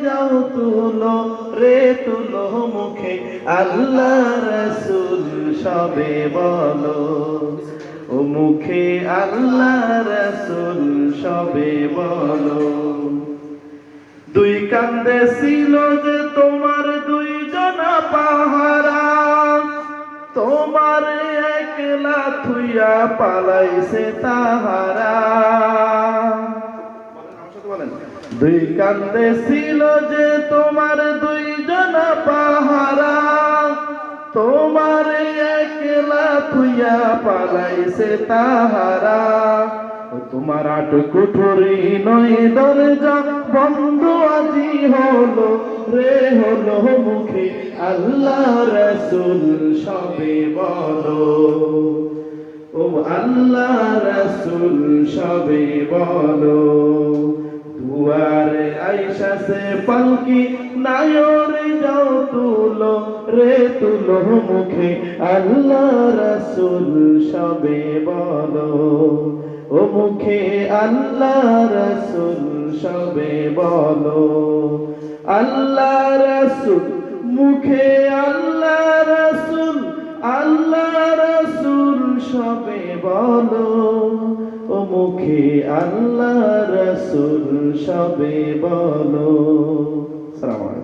যাও তুলো রে তুলো মুখে আল্লাহ রাসূল সবে বলো, ও মুখে আল্লাহ রাসূল সবে বলো। দুই কান্দে ছিল যে তোমার দুইজনা পাহারা, তোমার একলা থুইয়া পালাইছে তাহারা। দুই কান্দে ছিল যে তোমার দুইজনা পাহারা, তোমার একলা থুইয়া পালাইছে তাহারা। তোমার আট কুঠুরি নয় দরজা বন্ধ আজি হলো রে হলো মুখে আল্লাহ রাসূল সবে বলো, ও আল্লাহ রাসূল সবে বলো। দুয়ারে আইসা সে পালকি নায়রে যাও তুলো রে তুলো মুখে আল্লাহ রাসূল সবে বলো, ও মুখে আল্লাহ রাসূল সবে বলো। আল্লাহ রাসূল মুখে আল্লাহ রাসূল, আল্লাহ রাসূল সবে বলো, ও মুখে আল্লাহ রাসূল সবে বলো। আসসালামু আলাইকুম।